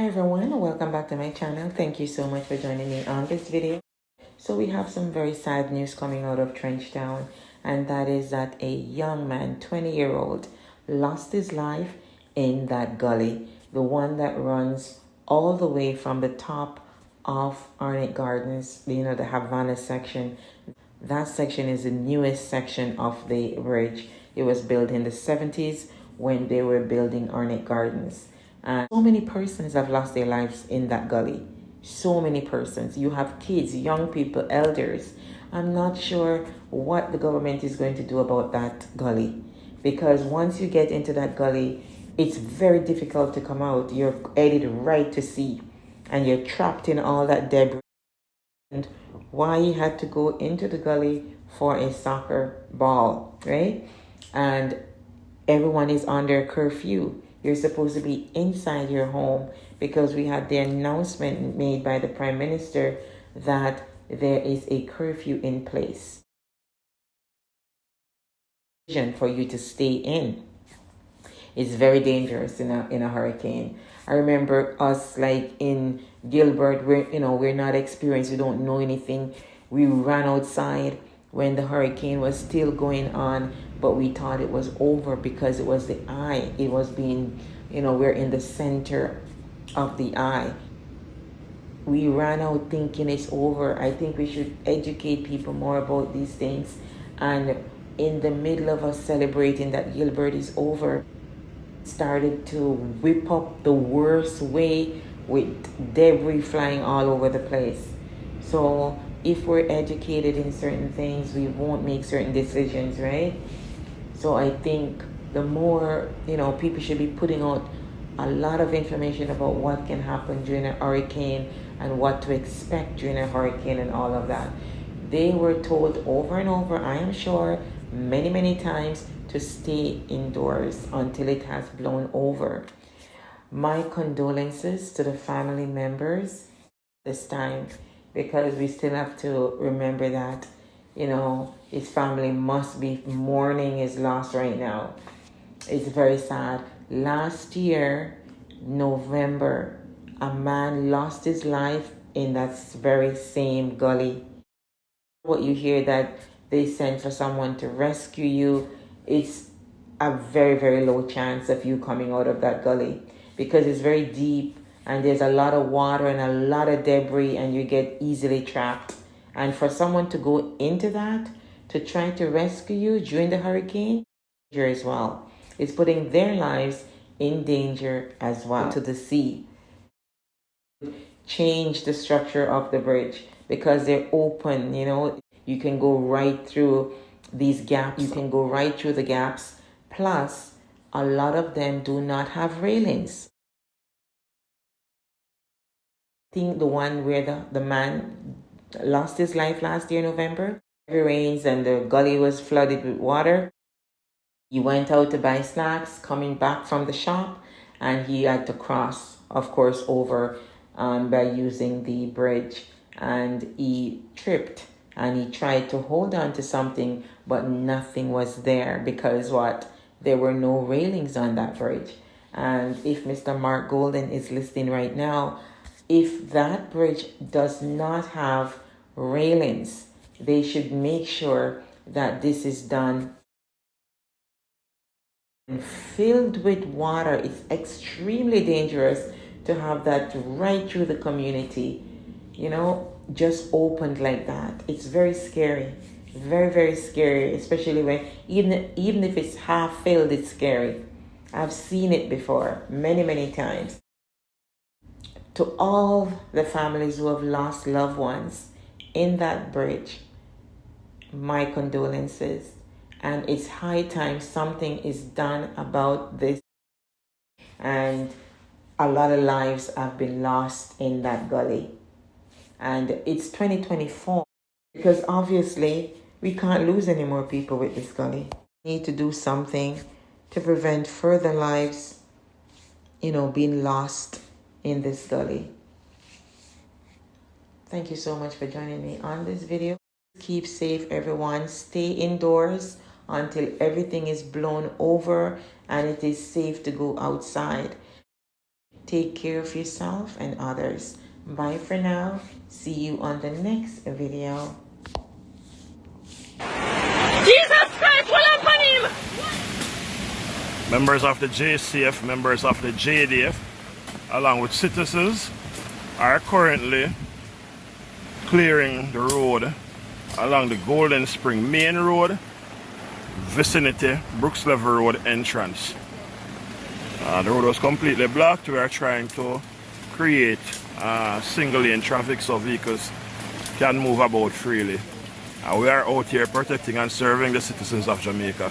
Hi everyone, welcome back to my channel. Thank you so much for joining me on this video. So we have some very sad news coming out of Trenchtown, and that is that a young man, 20-year-old, lost his life in that gully, the one that runs all the way from the top of Arnett Gardens, the Havana section. That section is the newest section of the bridge. It was built in the 70s when they were building Arnett Gardens. And so many persons have lost their lives in that gully. So many persons. You have kids, young people, elders. I'm not sure what the government is going to do about that gully. Because once you get into that gully, it's very difficult to come out. You're headed right to sea. And you're trapped in all that debris. And why you had to go into the gully for a soccer ball, right? And everyone is under curfew. You're supposed to be inside your home because we had the announcement made by the Prime Minister that there is a curfew in place for you to stay in. It's very dangerous in a hurricane. I remember us like in Gilbert, we're not experienced, we don't know anything. We ran outside when the hurricane was still going on, but we thought it was over because it was the eye. It was being, we're in the center of the eye. We ran out thinking it's over. I think we should educate people more about these things. And in the middle of us celebrating that Gilbert is over, started to whip up the worst way with debris flying all over the place. So if we're educated in certain things, we won't make certain decisions, right? So I think the more, people should be putting out a lot of information about what can happen during a hurricane and what to expect during a hurricane and all of that. They were told over and over, I am sure, many, many times, to stay indoors until it has blown over. My condolences to the family members this time, because we still have to remember that, his family must be mourning his loss right now. It's very sad. Last year, November, a man lost his life in that very same gully. What you hear that they sent for someone to rescue you, it's a very, very low chance of you coming out of that gully because it's very deep and there's a lot of water and a lot of debris and you get easily trapped. And for someone to go into that, to try to rescue you during the hurricane, danger as well. It's putting their lives in danger as well to the sea. Change the structure of the bridge because they're open, you can go right through these gaps. You can go right through the gaps. Plus, a lot of them do not have railings. I think the one where the man lost his life last year, November, heavy rains and the gully was flooded with water. He went out to buy snacks, coming back from the shop, and he had to cross, of course, over by using the bridge. And he tripped. And he tried to hold on to something, but nothing was there because there were no railings on that bridge. And if Mr. Mark Golden is listening right now, if that bridge does not have railings, they should make sure that this is done. And filled with water, it's extremely dangerous to have that right through the community, just opened like that. It's very scary, very, very scary, especially when even if it's half filled, it's scary. I've seen it before many, many times. To all the families who have lost loved ones in that bridge, my condolences. And it's high time something is done about this. And a lot of lives have been lost in that gully. And it's 2024 because obviously we can't lose any more people with this gully. We need to do something to prevent further lives, being lost in this gully. Thank you so much for joining me on this video. Keep safe, everyone. Stay indoors until everything is blown over and it is safe to go outside. Take care of yourself and others. Bye for now. See you on the next video. Jesus Christ, what happened him? Members of the JCF, members of the JDF, along with citizens, are currently clearing the road along the Golden Spring Main Road, vicinity, Brooks Level Road entrance. The road was completely blocked. We are trying to create single lane traffic so vehicles can move about freely. We are out here protecting and serving the citizens of Jamaica.